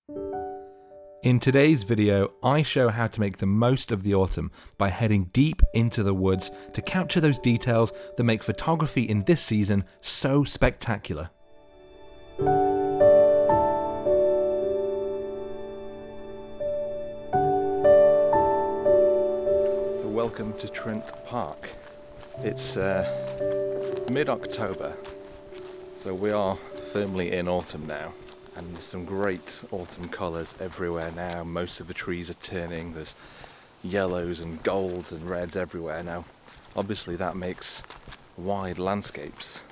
In today's video, I show how to make the most of the autumn by heading deep into the woods to capture those details that make photography in this season so spectacular. Welcome to Trent Park. It's mid-October, so we are firmly in autumn now, and there's some great autumn colours everywhere now. Most of the trees are turning, there's yellows and golds and reds everywhere now. Obviously that makes wide landscapes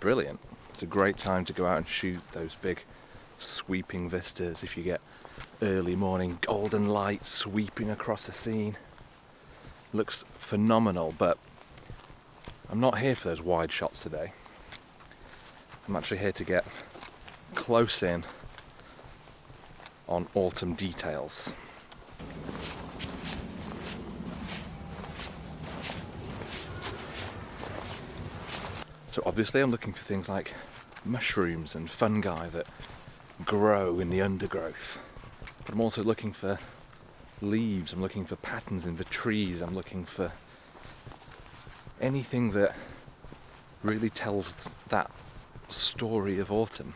brilliant. It's a great time to go out and shoot those big sweeping vistas if you get early morning golden light sweeping across the scene. Looks phenomenal, but I'm not here for those wide shots today. I'm actually here to get close in on autumn details. So obviously I'm looking for things like mushrooms and fungi that grow in the undergrowth, but I'm also looking for leaves, I'm looking for patterns in the trees, I'm looking for anything that really tells that story of autumn.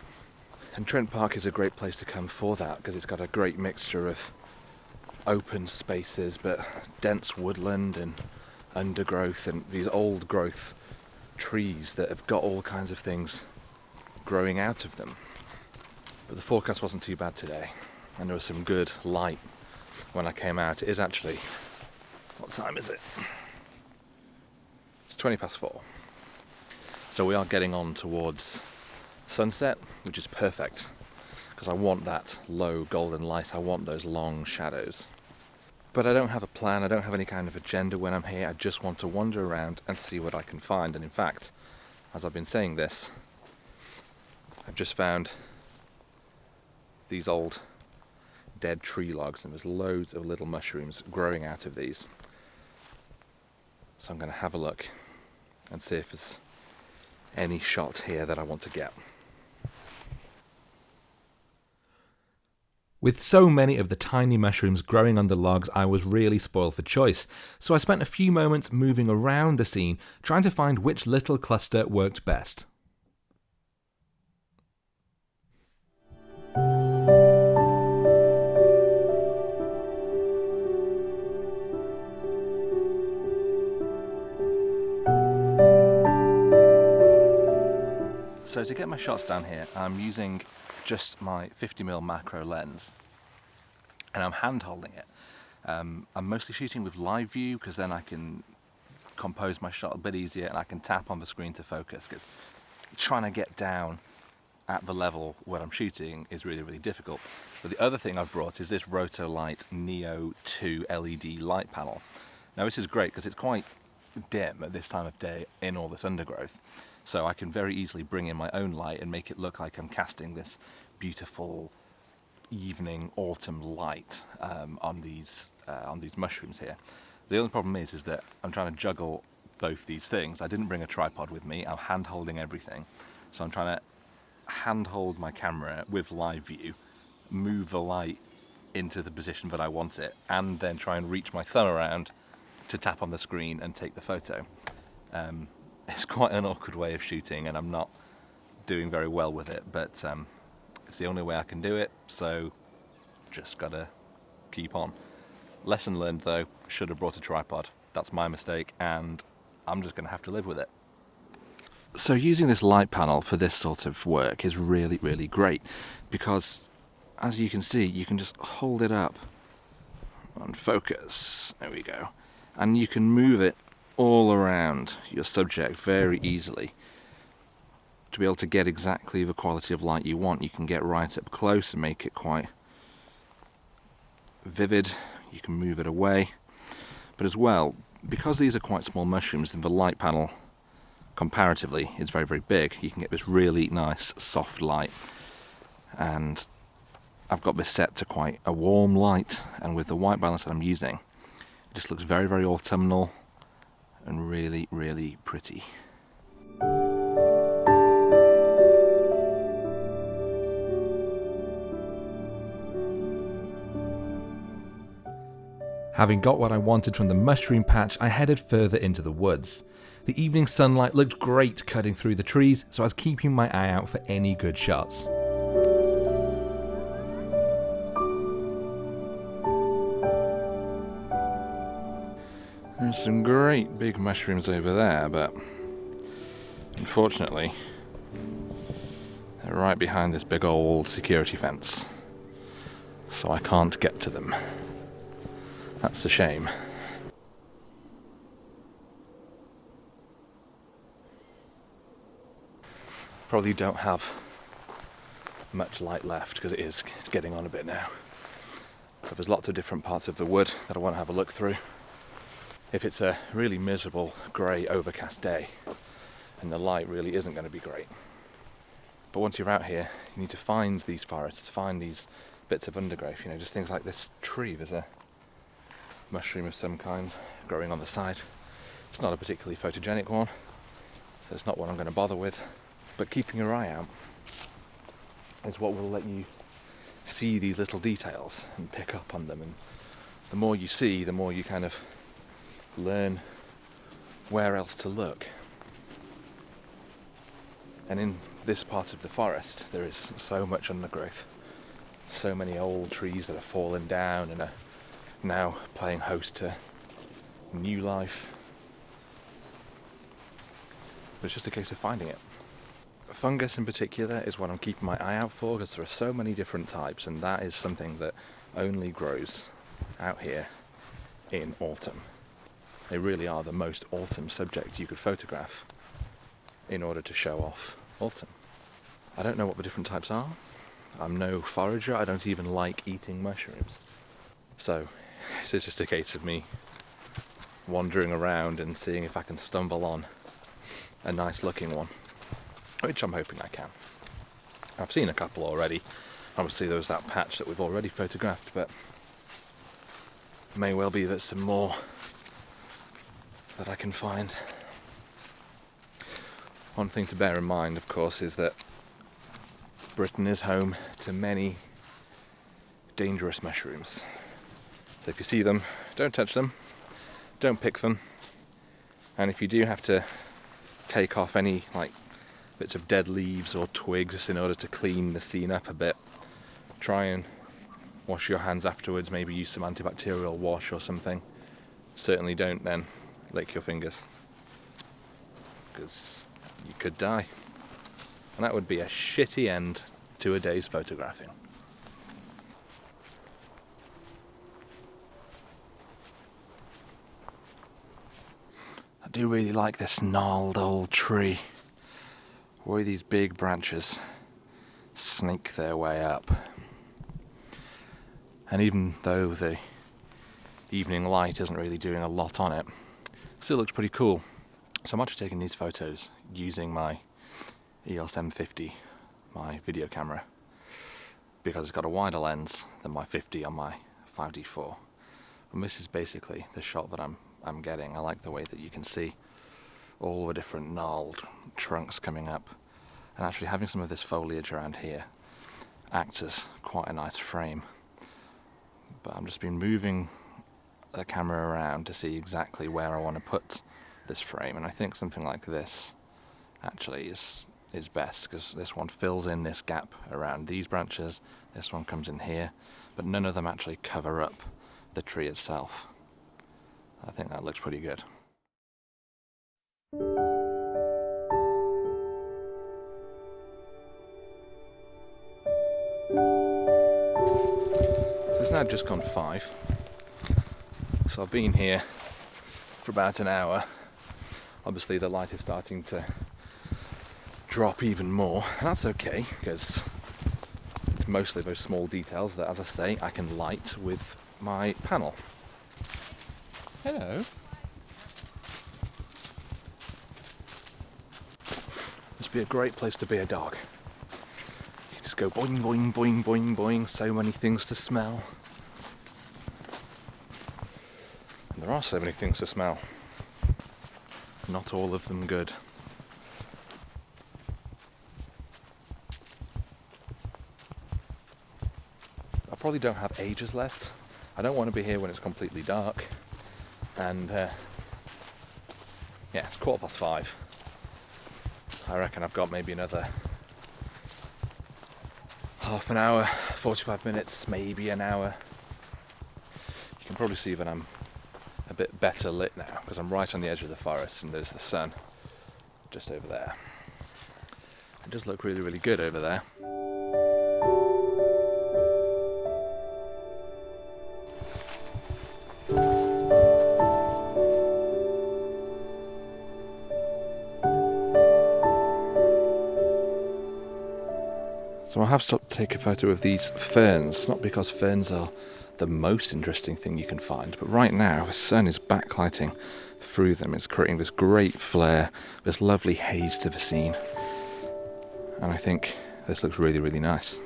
And Trent Park is a great place to come for that because it's got a great mixture of open spaces but dense woodland and undergrowth and these old growth trees that have got all kinds of things growing out of them. But the forecast wasn't too bad today and there was some good light when I came out. It is actually, what time is it? It's 4:20. So we are getting on towards sunset, which is perfect because I want that low golden light, I want those long shadows. But I don't have a plan, I don't have any kind of agenda when I'm here. I just want to wander around and see what I can find. And in fact, as I've been saying this, I've just found these old dead tree logs and there's loads of little mushrooms growing out of these. So I'm going to have a look and see if there's any shot here that I want to get. With so many of the tiny mushrooms growing on the logs, I was really spoiled for choice, so I spent a few moments moving around the scene trying to find which little cluster worked best. So to get my shots down here, I'm using just my 50mm macro lens and I'm hand holding it. I'm mostly shooting with live view because then I can compose my shot a bit easier and I can tap on the screen to focus, because trying to get down at the level where I'm shooting is really, really difficult. But the other thing I've brought is this Rotolight Neo 2 LED light panel. Now this is great because it's quite dim at this time of day in all this undergrowth. So I can very easily bring in my own light and make it look like I'm casting this beautiful evening autumn light on these mushrooms here. The only problem is that I'm trying to juggle both these things. I didn't bring a tripod with me, I'm hand holding everything. So I'm trying to hand hold my camera with live view, move the light into the position that I want it, and then try and reach my thumb around to tap on the screen and take the photo. It's quite an awkward way of shooting and I'm not doing very well with it, but it's the only way I can do it, so just gotta keep on. Lesson learned though, should have brought a tripod. That's my mistake and I'm just gonna have to live with it. So using this light panel for this sort of work is really, really great because as you can see, you can just hold it up on focus, there we go, and you can move it all around your subject very easily to be able to get exactly the quality of light you want. You can get right up close and make it quite vivid. You can move it away, but as well, because these are quite small mushrooms and the light panel comparatively is very, very big, you can get this really nice soft light. And I've got this set to quite a warm light, and with the white balance that I'm using, it just looks very, very autumnal and really, really pretty. Having got what I wanted from the mushroom patch, I headed further into the woods. The evening sunlight looked great cutting through the trees, so I was keeping my eye out for any good shots. There's some great big mushrooms over there, but unfortunately they're right behind this big old security fence, so I can't get to them. That's a shame. Probably don't have much light left because it's getting on a bit now. But there's lots of different parts of the wood that I want to have a look through. If it's a really miserable, grey, overcast day, and the light really isn't going to be great. But once you're out here, you need to find these forests, find these bits of undergrowth, just things like this tree. There's a mushroom of some kind growing on the side. It's not a particularly photogenic one, so it's not one I'm going to bother with. But keeping your eye out is what will let you see these little details and pick up on them. And the more you see, the more you kind of learn where else to look. And in this part of the forest there is so much undergrowth, so many old trees that have fallen down and are now playing host to new life. But it's just a case of finding it. Fungus in particular is what I'm keeping my eye out for, because there are so many different types, and that is something that only grows out here in autumn. They really are the most autumn subject you could photograph in order to show off autumn. I don't know what the different types are. I'm no forager, I don't even like eating mushrooms. So this is just a case of me wandering around and seeing if I can stumble on a nice looking one, which I'm hoping I can. I've seen a couple already. Obviously there was that patch that we've already photographed, but it may well be that some more that I can find. One thing to bear in mind, of course, is that Britain is home to many dangerous mushrooms. So if you see them, don't touch them, don't pick them, and if you do have to take off any bits of dead leaves or twigs just in order to clean the scene up a bit, try and wash your hands afterwards, maybe use some antibacterial wash or something. Certainly don't then lick your fingers, because you could die, and that would be a shitty end to a day's photographing. I do really like this gnarled old tree, where these big branches snake their way up. And even though the evening light isn't really doing a lot on it, it still looks pretty cool. So I'm actually taking these photos using my EOS M50, my video camera, because it's got a wider lens than my 50 on my 5D4. And this is basically the shot that I'm getting. I like the way that you can see all the different gnarled trunks coming up, and actually having some of this foliage around here acts as quite a nice frame. But I'm just been moving the camera around to see exactly where I want to put this frame, and I think something like this actually is best, because this one fills in this gap around these branches, this one comes in here, but none of them actually cover up the tree itself. I think that looks pretty good. So it's now just gone 5. So I've been here for about an hour. Obviously the light is starting to drop even more, and that's okay, because it's mostly those small details that, as I say, I can light with my panel. Hello. This would be a great place to be a dog. You just go boing, boing, boing, boing, boing, so many things to smell. And there are so many things to smell. Not all of them good. I probably don't have ages left I don't want to be here when it's completely dark, and yeah, it's 5:15. I reckon I've got maybe another half an hour, 45 minutes, maybe an hour. You can probably see that I'm a bit better lit now because I'm right on the edge of the forest and there's the sun just over there. It does look really, really good over there. So I have stopped to take a photo of these ferns, not because ferns are the most interesting thing you can find, but right now the sun is backlighting through them. It's creating this great flare, this lovely haze to the scene, and I think this looks really, really nice.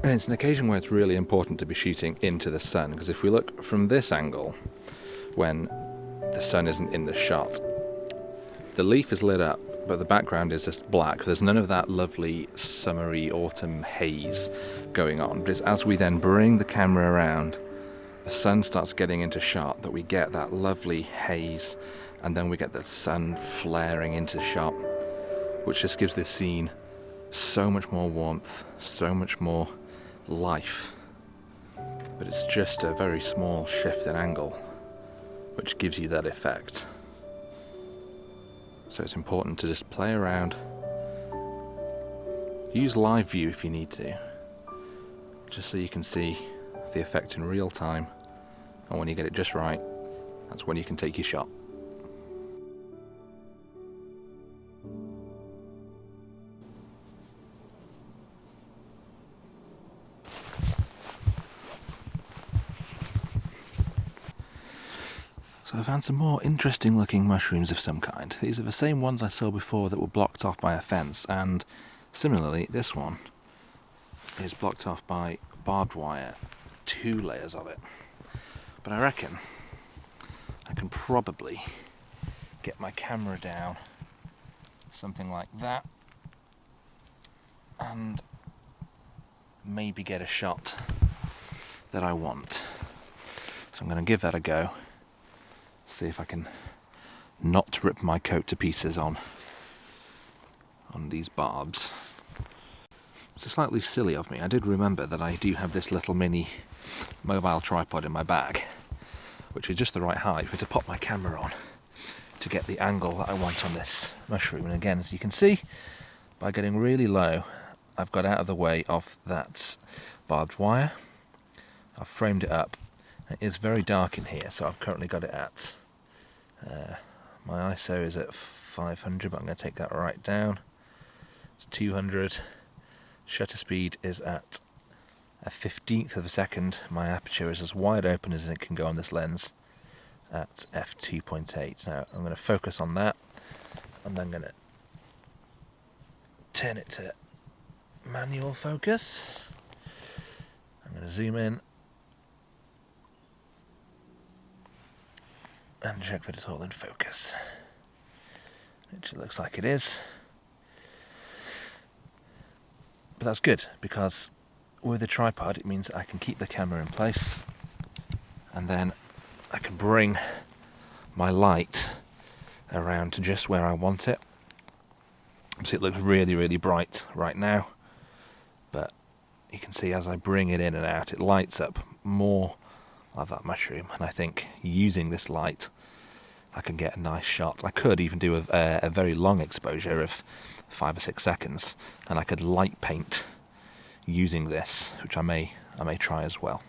And it's an occasion where it's really important to be shooting into the sun, because if we look from this angle, when the sun isn't in the shot, the leaf is lit up, but the background is just black. There's none of that lovely summery autumn haze going on. But it's as we then bring the camera around, the sun starts getting into shot, that we get that lovely haze, and then we get the sun flaring into shot, which just gives this scene so much more warmth, so much more life. But it's just a very small shift in angle which gives you that effect. So it's important to just play around. Use live view if you need to, just so you can see the effect in real time, and when you get it just right, that's when you can take your shot. So I found some more interesting looking mushrooms of some kind. These are the same ones I saw before that were blocked off by a fence, and similarly this one is blocked off by barbed wire, 2 layers of it. But I reckon I can probably get my camera down something like that and maybe get a shot that I want. So I'm going to give that a go. See if I can not rip my coat to pieces on these barbs. It's slightly silly of me. I did remember that I do have this little mini mobile tripod in my bag, which is just the right height for to pop my camera on to get the angle that I want on this mushroom. And again, as you can see, by getting really low, I've got out of the way of that barbed wire. I've framed it up. It is very dark in here, so I've currently got it at my ISO is at 500, but I'm going to take that right down. It's 200. Shutter speed is at a 15th of a second. My aperture is as wide open as it can go on this lens at f2.8. Now I'm going to focus on that, and then going to turn it to manual focus. I'm going to zoom in and check that it's all in focus, which it looks like it is. But that's good, because with a tripod it means I can keep the camera in place, and then I can bring my light around to just where I want it. So it looks really, really bright right now, but you can see as I bring it in and out, it lights up more of that mushroom, and I think using this light I can get a nice shot. I could even do a very long exposure of 5 or 6 seconds, and I could light paint using this, which I may try as well.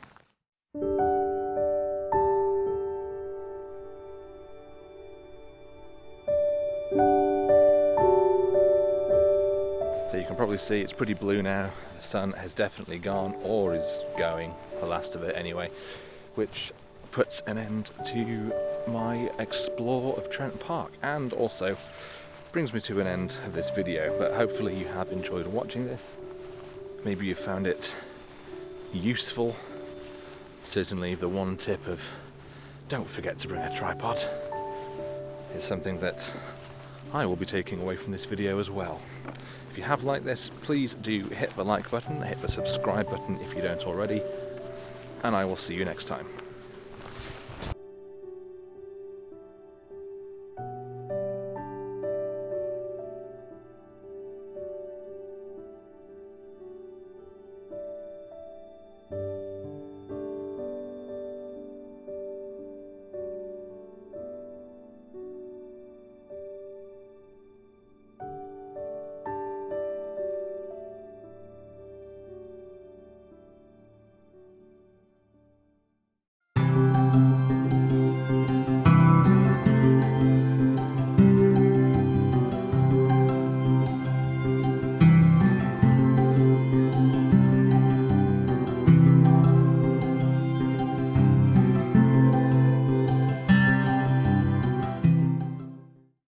So you can probably see it's pretty blue now. The sun has definitely gone, or is going, the last of it anyway, which puts an end to my explore of Trent Park, and also brings me to an end of this video. But hopefully you have enjoyed watching this. Maybe you found it useful. Certainly the one tip of don't forget to bring a tripod is something that I will be taking away from this video as well. If you have liked this, please do hit the like button, hit the subscribe button if you don't already, and I will see you next time.